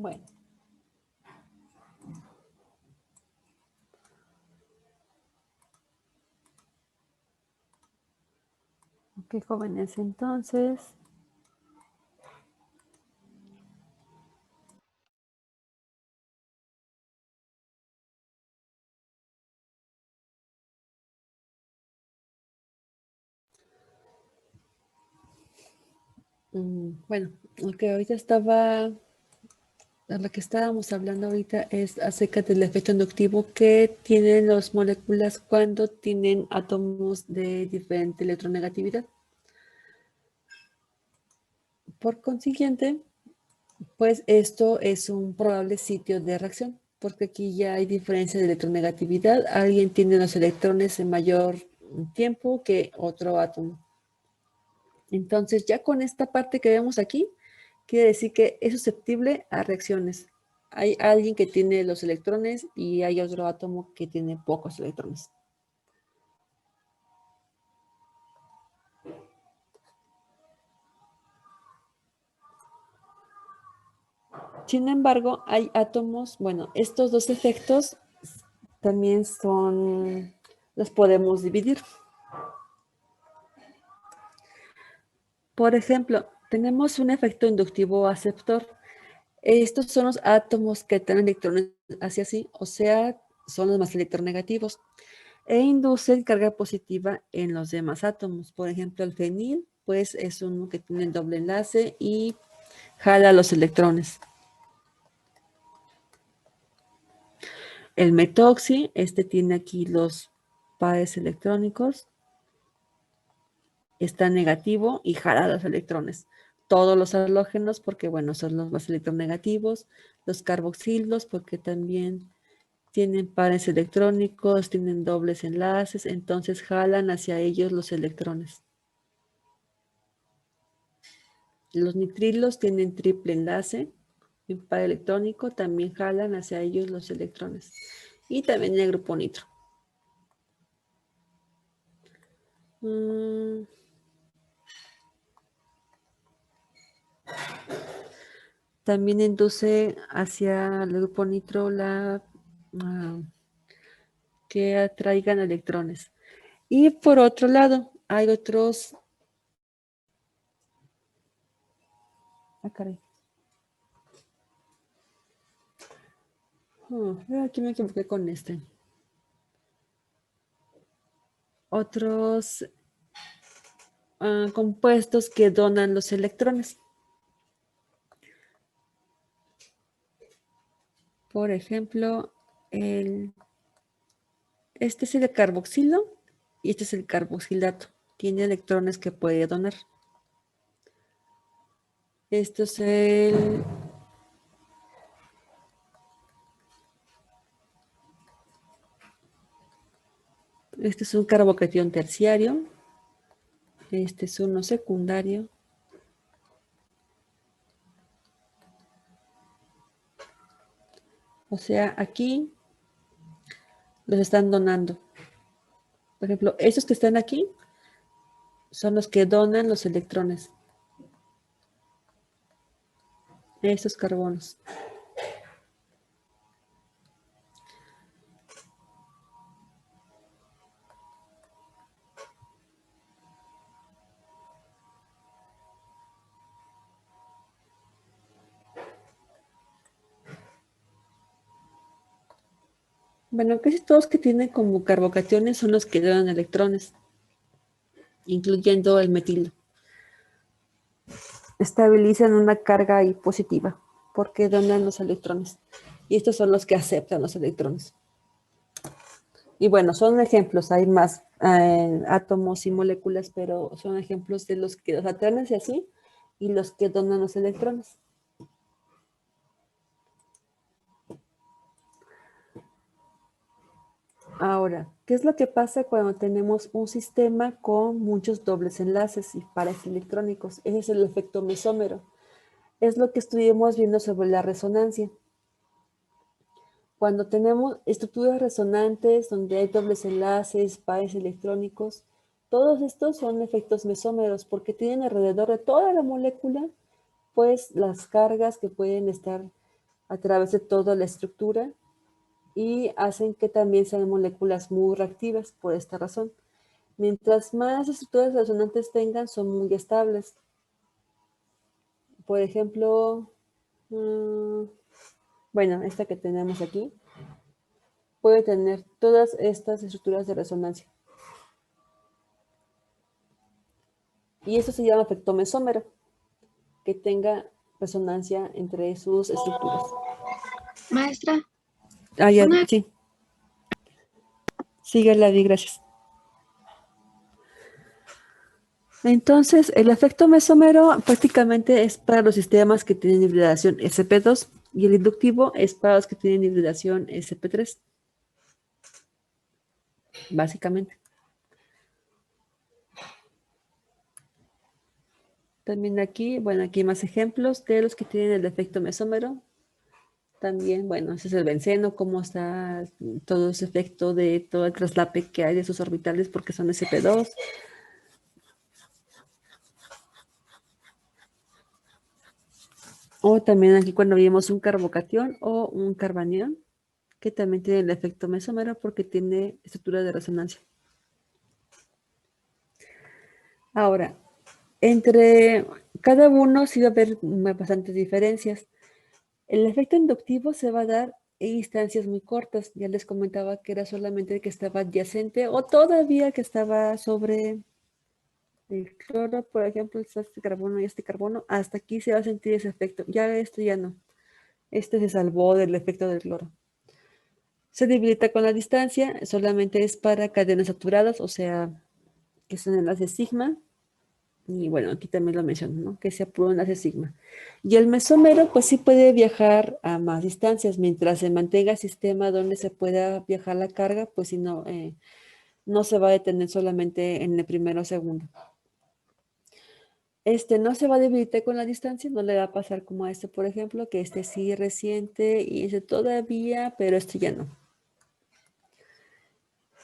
Bueno. Ok, jóvenes, entonces. Bueno, lo que ahorita estaba, lo que estábamos hablando ahorita es acerca del efecto inductivo que tienen las moléculas cuando tienen átomos de diferente electronegatividad. Por consiguiente, pues esto es un probable sitio de reacción, porque aquí ya hay diferencia de electronegatividad. Alguien tiene los electrones en mayor tiempo que otro átomo. Entonces, ya con esta parte que vemos aquí, quiere decir que es susceptible a reacciones. Hay alguien que tiene los electrones y hay otro átomo que tiene pocos electrones. Sin embargo, hay átomos, bueno, estos dos efectos también los podemos dividir. Por ejemplo, tenemos un efecto inductivo aceptor. Estos son los átomos que tienen electrones hacia sí, o sea, son los más electronegativos, e inducen carga positiva en los demás átomos. Por ejemplo, el fenil, pues es uno que tiene el doble enlace y jala los electrones. El metoxi, este tiene aquí los pares electrónicos, está negativo y jala los electrones. Todos los halógenos, porque bueno, son los más electronegativos, los carboxilos, porque también tienen pares electrónicos, tienen dobles enlaces, entonces jalan hacia ellos los electrones. Los nitrilos tienen triple enlace, un par electrónico, también jalan hacia ellos los electrones. Y también el grupo nitro. También induce hacia el grupo nitro que atraigan electrones. Y por otro lado, hay otros... caray. Aquí me equivoqué con este. Otros compuestos que donan los electrones. Por ejemplo, este es el carboxilo y este es el carboxilato. Tiene electrones que puede donar. Esto es Este es un carbocatión terciario. Este es uno secundario. O sea, aquí los están donando. Por ejemplo, estos que están aquí son los que donan los electrones. Estos carbonos. Bueno, casi todos que tienen como carbocationes son los que donan electrones, incluyendo el metilo. Estabilizan una carga ahí positiva porque donan los electrones. Y estos son los que aceptan los electrones. Y bueno, son ejemplos, hay más átomos y moléculas, pero son ejemplos de los que los atraen hacia sí y los que donan los electrones. Ahora, ¿qué es lo que pasa cuando tenemos un sistema con muchos dobles enlaces y pares electrónicos? Ese es el efecto mesómero. Es lo que estuvimos viendo sobre la resonancia. Cuando tenemos estructuras resonantes donde hay dobles enlaces, pares electrónicos, todos estos son efectos mesómeros porque tienen alrededor de toda la molécula pues las cargas que pueden estar a través de toda la estructura y hacen que también sean moléculas muy reactivas por esta razón. Mientras más estructuras resonantes tengan, son muy estables. Por ejemplo, bueno, esta que tenemos aquí puede tener todas estas estructuras de resonancia. Y esto se llama efecto mesómero, que tenga resonancia entre sus estructuras. Maestra, Ah, ya, una... sí. Sigue la di, gracias. Entonces, el efecto mesómero prácticamente es para los sistemas que tienen hibridación sp2 y el inductivo es para los que tienen hibridación sp3, básicamente. También aquí, bueno, aquí hay más ejemplos de los que tienen el efecto mesómero. También, bueno, ese es el benceno, cómo está todo ese efecto de todo el traslape que hay de sus orbitales porque son sp2. O también aquí cuando vimos un carbocatión o un carbanión, que también tiene el efecto mesómero porque tiene estructura de resonancia. Ahora, entre cada uno sí va a haber bastantes diferencias. El efecto inductivo se va a dar en instancias muy cortas. Ya les comentaba que era solamente el que estaba adyacente o todavía que estaba sobre el cloro, por ejemplo, este carbono y este carbono. Hasta aquí se va a sentir ese efecto. Ya esto ya no. Este se salvó del efecto del cloro. Se debilita con la distancia, solamente es para cadenas saturadas, o sea, que son enlaces sigma. Y bueno, aquí también lo menciono, ¿no? Que sea puro enlace sigma. Y el mesómero, pues sí puede viajar a más distancias, mientras se mantenga el sistema donde se pueda viajar la carga, pues si no, no se va a detener solamente en el primero o segundo. Este no se va a debilitar con la distancia, no le va a pasar como a este, por ejemplo, que este sí reciente y ese todavía, pero este ya no.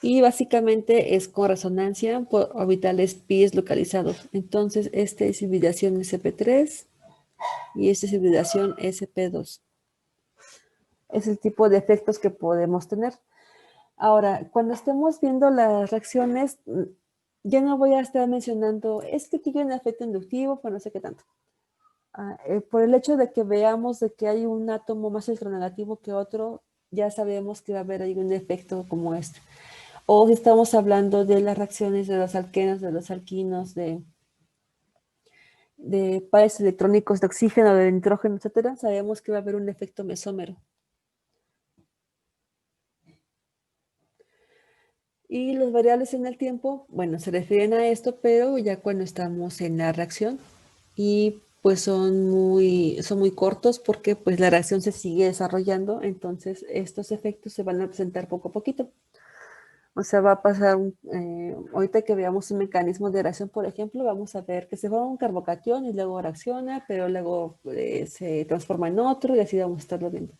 Y básicamente es con resonancia por orbitales pi localizados. Entonces, este es hibridación sp3 y esta es hibridación sp2. Es el tipo de efectos que podemos tener. Ahora, cuando estemos viendo las reacciones, ya no voy a estar mencionando, es que aquí hay un efecto inductivo, pues no sé qué tanto. Por el hecho de que veamos de que hay un átomo más electronegativo que otro, ya sabemos que va a haber ahí un efecto como este. O si estamos hablando de las reacciones de los alquenos, de los alquinos, de pares electrónicos de oxígeno, de nitrógeno, etcétera, sabemos que va a haber un efecto mesómero. Y los variables en el tiempo, bueno, se refieren a esto, pero ya cuando estamos en la reacción y pues son muy cortos porque pues la reacción se sigue desarrollando, entonces estos efectos se van a presentar poco a poquito. O sea, va a pasar, ahorita que veamos un mecanismo de reacción, por ejemplo, vamos a ver que se forma un carbocatión y luego reacciona, pero luego se transforma en otro y así vamos a estarlo viendo.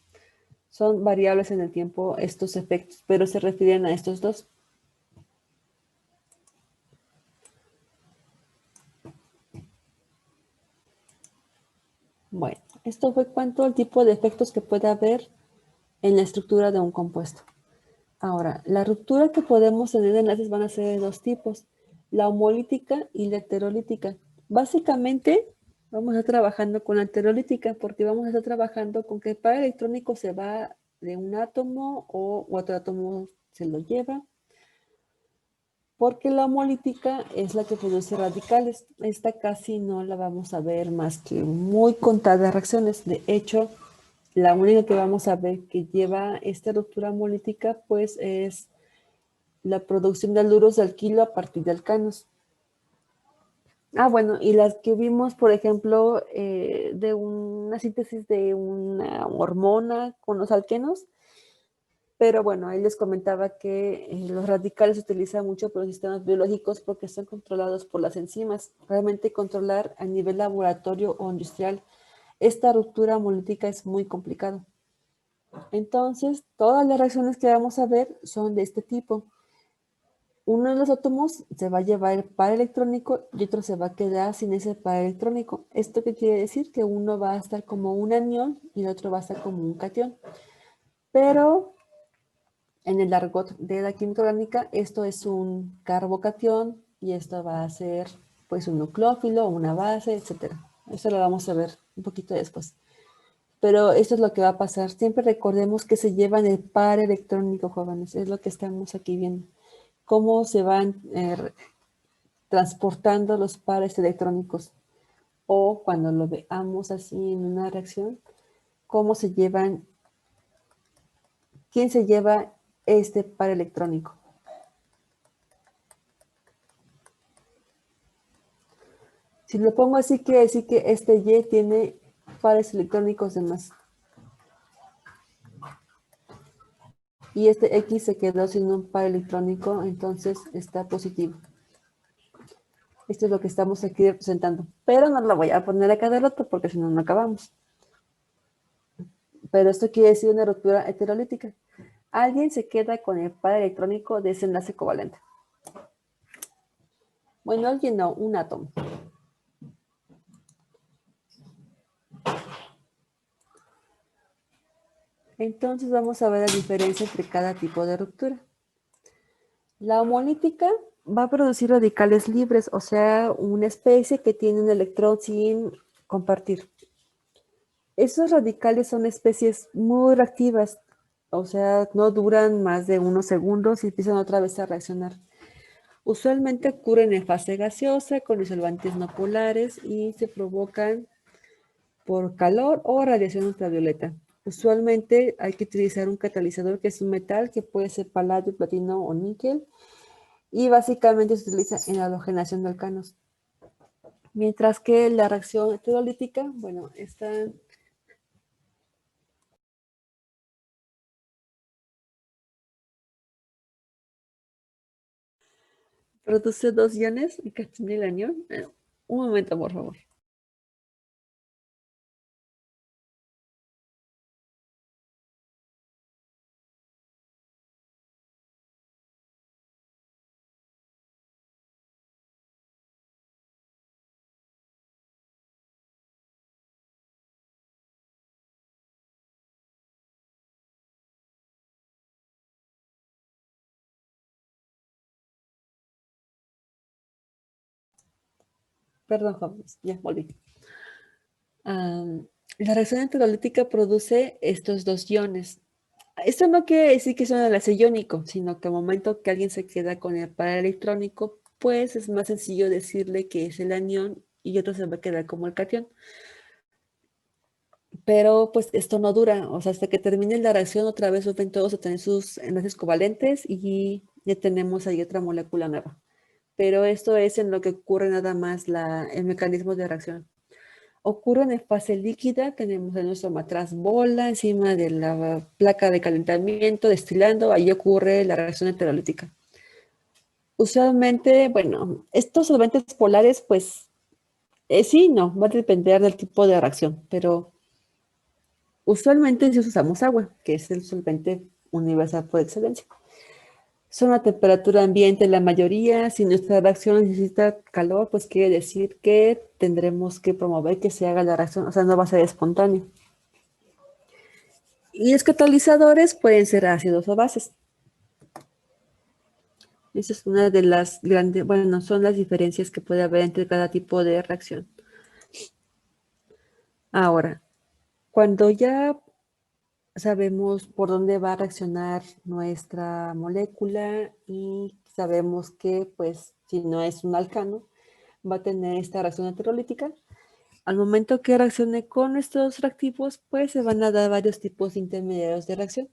Son variables en el tiempo estos efectos, pero se refieren a estos dos. Bueno, esto fue cuanto al tipo de efectos que puede haber en la estructura de un compuesto. Ahora, la ruptura que podemos tener de enlaces van a ser de dos tipos, la homolítica y la heterolítica. Básicamente, vamos a estar trabajando con la heterolítica porque vamos a estar trabajando con que el par electrónico se va de un átomo o otro átomo se lo lleva, porque la homolítica es la que produce radicales. Esta casi no la vamos a ver más que muy contadas reacciones. De hecho, la única que vamos a ver que lleva esta ruptura homolítica pues es la producción de haluro de alquilo a partir de alcanos. Bueno, y las que vimos, por ejemplo, de una síntesis de una hormona con los alquenos, pero bueno, ahí les comentaba que los radicales se utilizan mucho por los sistemas biológicos porque están controlados por las enzimas. Realmente controlar a nivel laboratorio o industrial esta ruptura homolítica es muy complicado. Entonces, todas las reacciones que vamos a ver son de este tipo. Uno de los átomos se va a llevar el par electrónico y otro se va a quedar sin ese par electrónico. ¿Esto qué quiere decir? Que uno va a estar como un anión y el otro va a estar como un catión. Pero en el argot de la química orgánica, esto es un carbocatión y esto va a ser pues un nucleófilo, una base, etcétera. Eso lo vamos a ver un poquito después. Pero esto es lo que va a pasar. Siempre recordemos que se llevan el par electrónico, jóvenes. Es lo que estamos aquí viendo. Cómo se van transportando los pares electrónicos. O cuando lo veamos así en una reacción, cómo se llevan, quién se lleva este par electrónico. Si lo pongo así, quiere decir que este Y tiene pares electrónicos de más. Y este X se quedó sin un par electrónico, entonces está positivo. Esto es lo que estamos aquí representando. Pero no lo voy a poner a cada rato porque si no, no acabamos. Pero esto quiere decir una ruptura heterolítica. Alguien se queda con el par electrónico de ese enlace covalente. Bueno, alguien no, un átomo. Entonces vamos a ver la diferencia entre cada tipo de ruptura. La homolítica va a producir radicales libres, o sea, una especie que tiene un electrón sin compartir. Esos radicales son especies muy reactivas, o sea, no duran más de unos segundos y empiezan otra vez a reaccionar. Usualmente ocurren en fase gaseosa con disolvantes no polares y se provocan por calor o radiación ultravioleta. Usualmente hay que utilizar un catalizador que es un metal que puede ser paladio, platino o níquel y básicamente se utiliza en la halogenación de alcanos. Mientras que la reacción heterolítica, bueno, produce dos iones, el catión y el anión. Un momento, por favor. Perdón, jóvenes, ya volví. La reacción heterolítica produce estos dos iones. Esto no quiere decir que es un enlace iónico, sino que al momento que alguien se queda con el par electrónico, pues es más sencillo decirle que es el anión y otro se va a quedar como el catión. Pero pues esto no dura, o sea, hasta que termine la reacción otra vez vuelven todos a tener sus enlaces covalentes y ya tenemos ahí otra molécula nueva. Pero esto es en lo que ocurre nada más el mecanismo de reacción. Ocurre en fase líquida, tenemos en nuestro matraz bola encima de la placa de calentamiento, destilando, ahí ocurre la reacción heterolítica. Usualmente, bueno, estos solventes polares, pues sí, no, va a depender del tipo de reacción, pero usualmente si usamos agua, que es el solvente universal por excelencia. Son a temperatura ambiente la mayoría. Si nuestra reacción necesita calor, pues quiere decir que tendremos que promover que se haga la reacción, o sea, no va a ser espontáneo. Y los catalizadores pueden ser ácidos o bases. Esa es una de las grandes, bueno, son las diferencias que puede haber entre cada tipo de reacción. Ahora, cuando ya sabemos por dónde va a reaccionar nuestra molécula y sabemos que, pues, si no es un alcano, va a tener esta reacción heterolítica. Al momento que reaccione con estos reactivos, pues se van a dar varios tipos de intermediarios de reacción.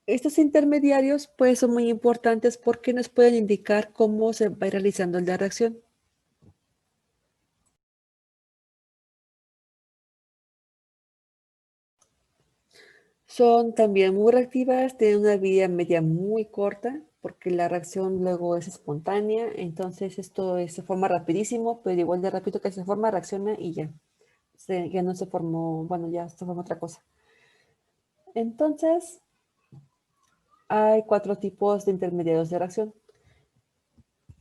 Estos intermediarios, pues, son muy importantes porque nos pueden indicar cómo se va realizando la reacción. Son también muy reactivas, tienen una vida media muy corta, porque la reacción luego es espontánea, entonces esto se forma rapidísimo, pero igual de rápido que se forma, reacciona y ya. Ya no se formó, bueno, ya se formó otra cosa. Entonces, hay 4 tipos de intermediarios de reacción.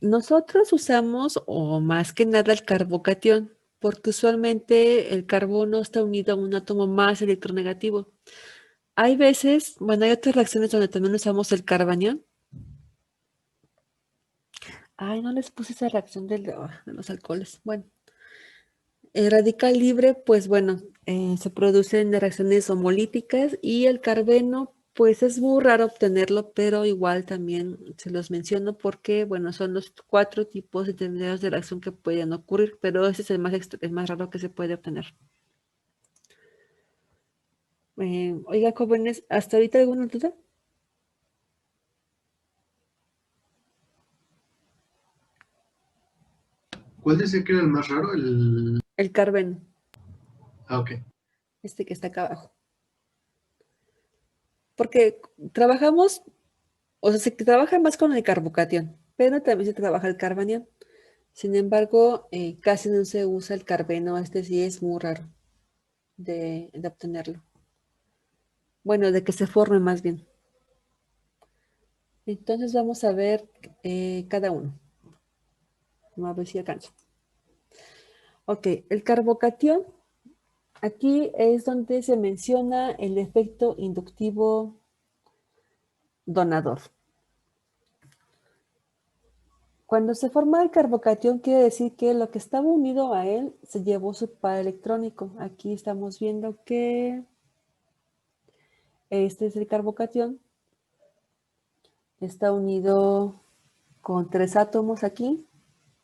Nosotros usamos, o más que nada, el carbocatión, porque usualmente el carbono está unido a un átomo más electronegativo. Hay veces, bueno, hay otras reacciones donde también usamos el carbanión. Ay, no les puse esa reacción de los alcoholes. Bueno, el radical libre, pues bueno, se producen reacciones homolíticas y el carbeno, pues es muy raro obtenerlo, pero igual también se los menciono porque, bueno, son los 4 tipos de intermediarios de reacción que pueden ocurrir, pero ese es el más raro que se puede obtener. Oiga, jóvenes, ¿hasta ahorita alguna duda? ¿Cuál decía que era el más raro? El carbeno, Ok. este que está acá abajo. Porque trabajamos, o sea, se trabaja más con el carbocatión, pero también se trabaja el carbanión. Sin embargo, casi no se usa el carbeno, este sí es muy raro de obtenerlo. Bueno, de que se forme más bien. Entonces vamos a ver cada uno. Vamos a ver si alcanzo. Ok, el carbocatión, aquí es donde se menciona el efecto inductivo donador. Cuando se forma el carbocatión, quiere decir que lo que estaba unido a él se llevó su par electrónico. Aquí estamos viendo que este es el carbocatión. Está unido con 3 átomos aquí.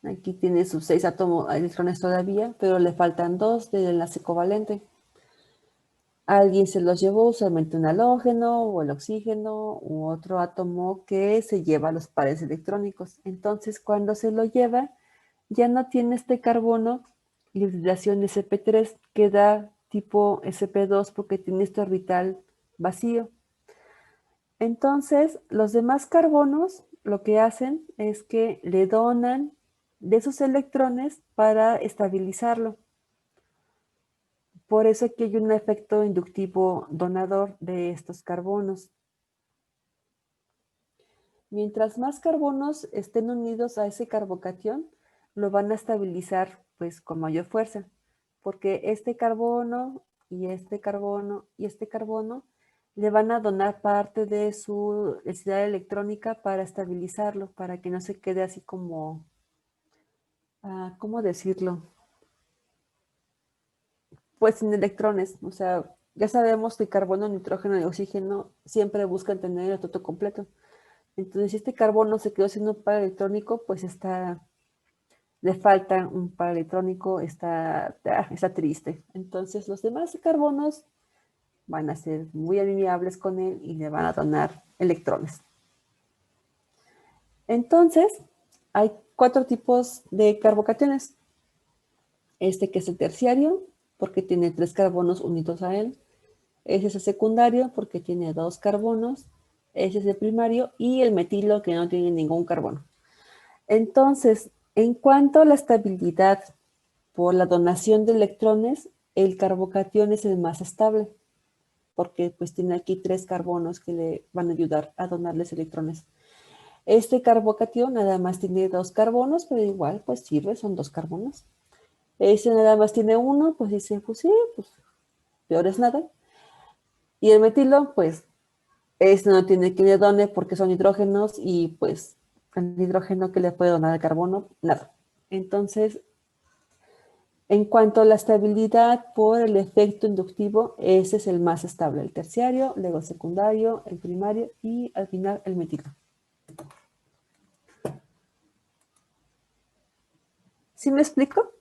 Aquí tiene sus 6 átomos, electrones todavía, pero le faltan 2 del enlace covalente. Alguien se los llevó, usualmente un halógeno o el oxígeno u otro átomo que se lleva los pares electrónicos. Entonces, cuando se lo lleva, ya no tiene este carbono hibridación sp3, queda tipo sp2 porque tiene este orbital vacío. Entonces, los demás carbonos lo que hacen es que le donan de sus electrones para estabilizarlo. Por eso aquí hay un efecto inductivo donador de estos carbonos. Mientras más carbonos estén unidos a ese carbocatión, lo van a estabilizar pues con mayor fuerza, porque este carbono y este carbono y este carbono le van a donar parte de su densidad electrónica para estabilizarlo, para que no se quede así como, ¿cómo decirlo? Pues sin electrones, o sea, ya sabemos que carbono, nitrógeno y oxígeno siempre buscan tener el total completo. Entonces, si este carbono se quedó sin un par electrónico, pues le falta un par electrónico, está triste. Entonces, los demás carbonos van a ser muy amigables con él y le van a donar electrones. Entonces, hay 4 tipos de carbocationes. Este que es el terciario, porque tiene 3 carbonos unidos a él. Ese es el secundario, porque tiene 2 carbonos. Ese es el primario. Y el metilo, que no tiene ningún carbono. Entonces, en cuanto a la estabilidad por la donación de electrones, el carbocatión es el más estable, porque pues tiene aquí 3 carbonos que le van a ayudar a donarles electrones. Este carbocatión nada más tiene 2 carbonos, pero igual pues sirve, son 2 carbonos. Este nada más tiene 1, pues dice, pues sí, pues peor es nada. Y el metilo, pues este no tiene que le done porque son hidrógenos y pues el hidrógeno que le puede donar al carbono, nada. Entonces, en cuanto a la estabilidad por el efecto inductivo, ese es el más estable, el terciario, luego el secundario, el primario y al final el metilo. ¿Sí me explico?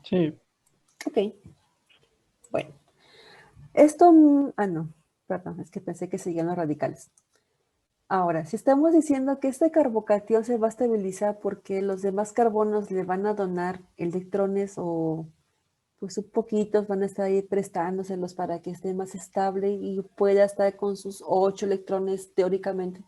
Sí. Ok. Bueno, esto, no, perdón, es que pensé que seguían los radicales. Ahora, si estamos diciendo que este carbocatión se va a estabilizar porque los demás carbonos le van a donar electrones o pues un poquitos van a estar ahí prestándoselos para que esté más estable y pueda estar con sus 8 electrones teóricamente.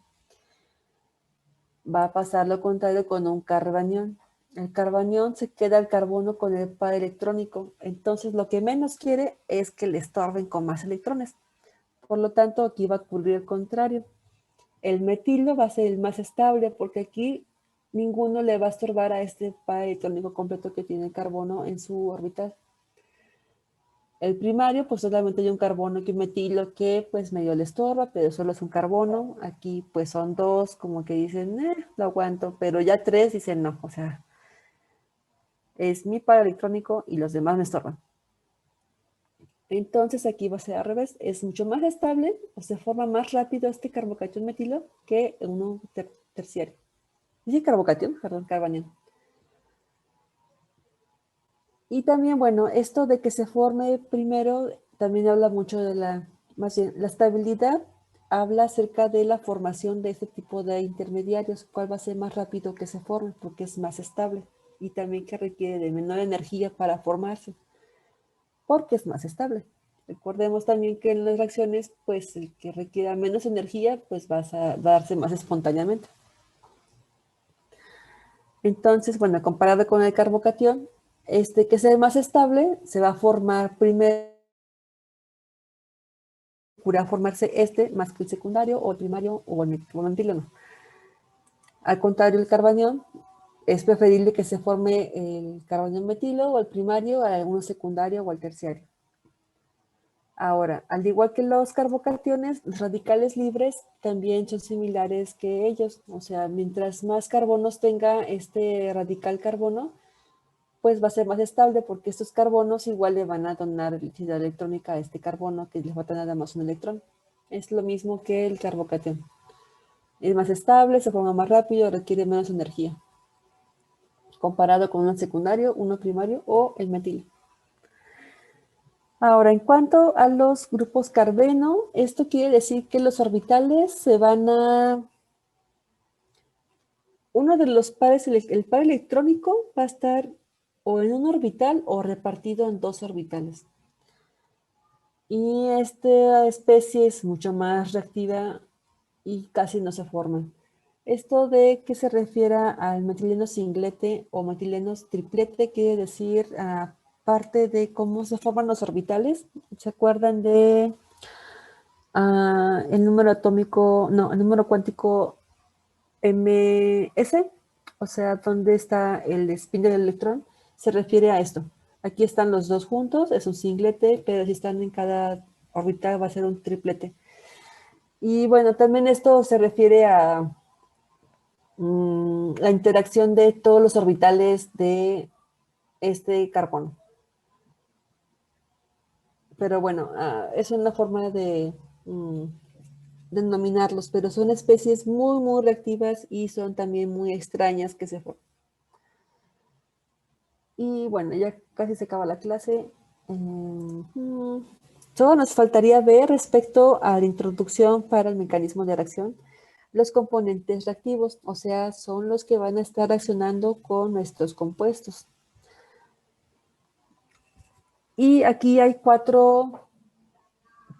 Va a pasar lo contrario con un carbanión. El carbanión se queda el carbono con el par electrónico. Entonces, lo que menos quiere es que le estorben con más electrones. Por lo tanto, aquí va a ocurrir el contrario. El metilo va a ser el más estable porque aquí ninguno le va a estorbar a este par electrónico completo que tiene el carbono en su orbital. El primario, pues solamente hay un carbono y un metilo que pues medio le estorba, pero solo es un carbono. Aquí pues son dos, como que dicen, lo aguanto, pero ya tres dicen no, o sea, es mi par electrónico y los demás me estorban. Entonces aquí va a ser al revés, es mucho más estable o se forma más rápido este carbocatión metilo que uno terciario. Dice carbocatión, perdón, carbanión. Y también, bueno, esto de que se forme primero, también habla mucho de más bien, la estabilidad habla acerca de la formación de este tipo de intermediarios, cuál va a ser más rápido que se forme, porque es más estable, y también que requiere de menor energía para formarse, porque es más estable. Recordemos también que en las reacciones, pues el que requiera menos energía, pues va a darse más espontáneamente. Entonces, bueno, comparado con el carbocatión, este que sea más estable, se va a formar primero, procura formarse este más que el secundario o el primario o el metileno. Al contrario, el carbanión es preferible que se forme el carbanión metilo o el primario a alguno secundario o al terciario. Ahora, al igual que los carbocationes, los radicales libres también son similares que ellos. O sea, mientras más carbonos tenga este radical carbono, pues va a ser más estable porque estos carbonos igual le van a donar electricidad electrónica a este carbono que les va a tener nada más un electrón. Es lo mismo que el carbocatión. Es más estable, se forma más rápido, requiere menos energía, comparado con uno secundario, uno primario o el metilo. Ahora, en cuanto a los grupos carbeno, esto quiere decir que los orbitales se van a... Uno de los pares, el par electrónico, va a estar o en un orbital o repartido en dos orbitales. Y esta especie es mucho más reactiva y casi no se forma. Esto de que se refiera al metileno singlete o metileno triplete quiere decir parte de cómo se forman los orbitales. ¿Se acuerdan de el número atómico, no, el número cuántico ms? O sea, ¿dónde está el spin del electrón? Se refiere a esto. Aquí están los dos juntos, es un singlete, pero si están en cada orbital va a ser un triplete. Y bueno, también esto se refiere a la interacción de todos los orbitales de este carbono. Pero bueno, es una forma de denominarlos, pero son especies muy, muy reactivas y son también muy extrañas que se forman. Y bueno, ya casi se acaba la clase. Solo nos faltaría ver respecto a la introducción para el mecanismo de reacción, los componentes reactivos, o sea, son los que van a estar reaccionando con nuestros compuestos. Y aquí hay 4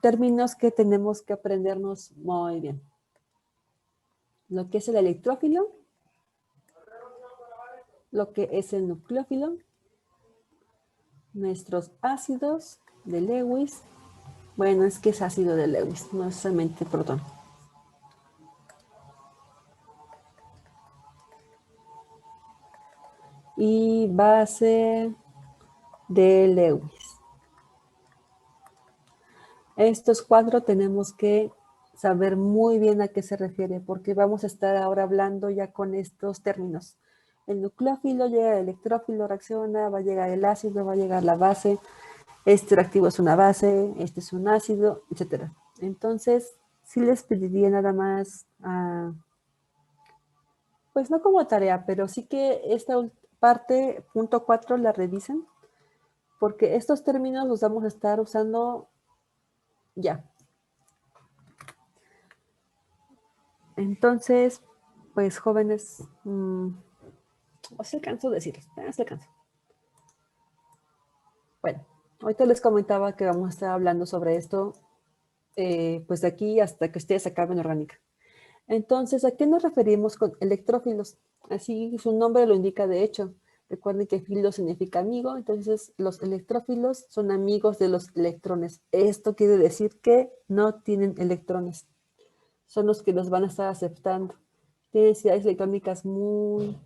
términos que tenemos que aprendernos muy bien. Lo que es el electrófilo, lo que es el nucleófilo, nuestros ácidos de Lewis. Bueno, es que es ácido de Lewis, no es solamente protón. Y base de Lewis. Estos 4 tenemos que saber muy bien a qué se refiere, porque vamos a estar ahora hablando ya con estos términos. El nucleófilo llega, el electrófilo reacciona, va a llegar el ácido, va a llegar la base, este reactivo es una base, este es un ácido, etc. Entonces, sí les pediría nada más, pues no como tarea, pero sí que esta parte, punto 4, la revisen, porque estos términos los vamos a estar usando ya. Entonces, pues jóvenes, o se alcanzo de decirles, se alcanzo. Bueno, ahorita les comentaba que vamos a estar hablando sobre esto, pues de aquí hasta que ustedes acaben orgánica. Entonces, ¿a qué nos referimos con electrófilos? Así su nombre lo indica de hecho. Recuerden que filo significa amigo, entonces los electrófilos son amigos de los electrones. Esto quiere decir que no tienen electrones. Son los que los van a estar aceptando. Tienen densidades electrónicas muy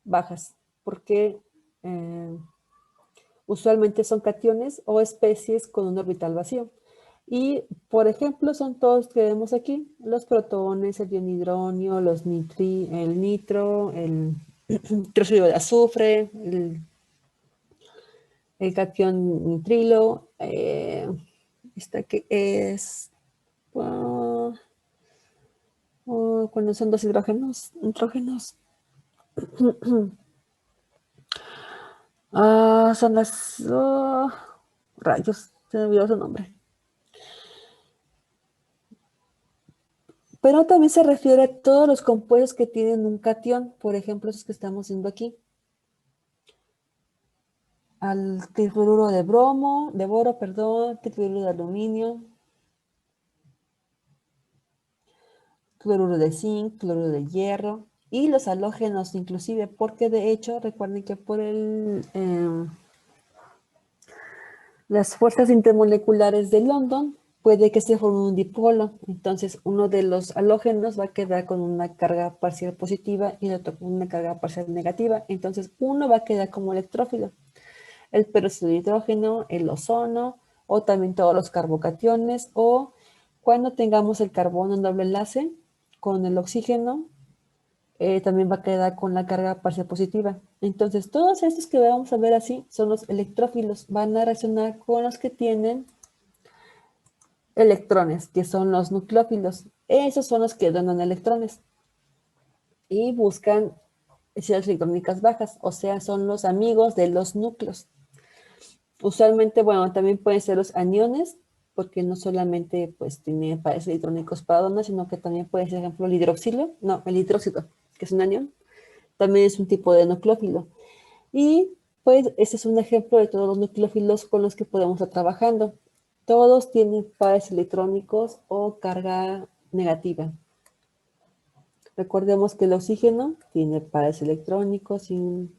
bajas, porque usualmente son cationes o especies con un orbital vacío. Y, por ejemplo, son todos que vemos aquí, los protones, el dionhidronio, el nitro, el trióxido de azufre, el catión nitrilo, esta que es cuando son dos nitrógenos. Son las rayos, se me olvidó su nombre. Pero también se refiere a todos los compuestos que tienen un catión, por ejemplo, esos que estamos viendo aquí. Al triruro de boro, triruro de aluminio, cloruro de zinc, cloruro de hierro y los halógenos inclusive, porque de hecho recuerden que por las fuerzas intermoleculares de London puede que se forme un dipolo. Entonces uno de los halógenos va a quedar con una carga parcial positiva y el otro con una carga parcial negativa. Entonces uno va a quedar como electrófilo. El peróxido de hidrógeno, el ozono o también todos los carbocationes, o cuando tengamos el carbono en doble enlace con el oxígeno, también va a quedar con la carga parcial positiva. Entonces, todos estos que vamos a ver así son los electrófilos. Van a reaccionar con los que tienen electrones, que son los nucleófilos. Esos son los que donan electrones y buscan densidades electrónicas bajas, o sea, son los amigos de los núcleos. Usualmente, bueno, también pueden ser los aniones, porque no solamente pues tiene pares electrónicos para donar, sino que también puede ser, por ejemplo, el hidróxido, que es un anión, también es un tipo de nucleófilo. Y pues ese es un ejemplo de todos los nucleófilos con los que podemos estar trabajando. Todos tienen pares electrónicos o carga negativa. Recordemos que el oxígeno tiene pares electrónicos sin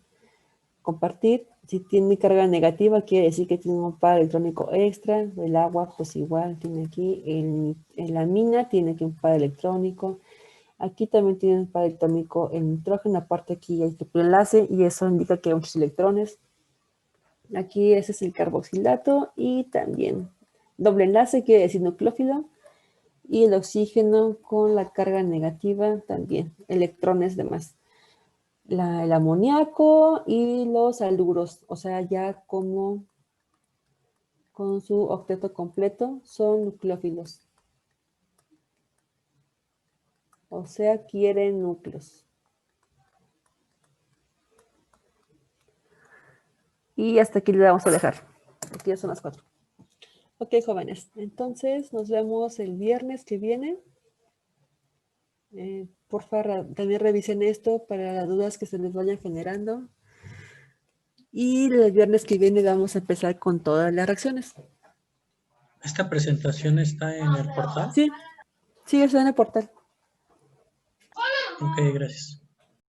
compartir. Si tiene carga negativa, quiere decir que tiene un par electrónico extra. El agua, pues igual tiene aquí. La mina tiene aquí un par electrónico. Aquí también tiene un par electrónico el nitrógeno. Aparte aquí hay triple enlace y eso indica que hay muchos electrones. Aquí ese es el carboxilato y también doble enlace, quiere decir nucleófilo. Y el oxígeno con la carga negativa también, electrones de más. El amoníaco y los haluros, o sea, ya como con su octeto completo son nucleófilos. O sea, quieren núcleos. Y hasta aquí le vamos a dejar. Aquí ya son las 4. Ok, jóvenes. Entonces, nos vemos el viernes que viene. Por favor, también revisen esto para las dudas que se les vayan generando. Y el viernes que viene vamos a empezar con todas las reacciones. ¿Esta presentación está en el portal? Sí, está en el portal. Ok, gracias.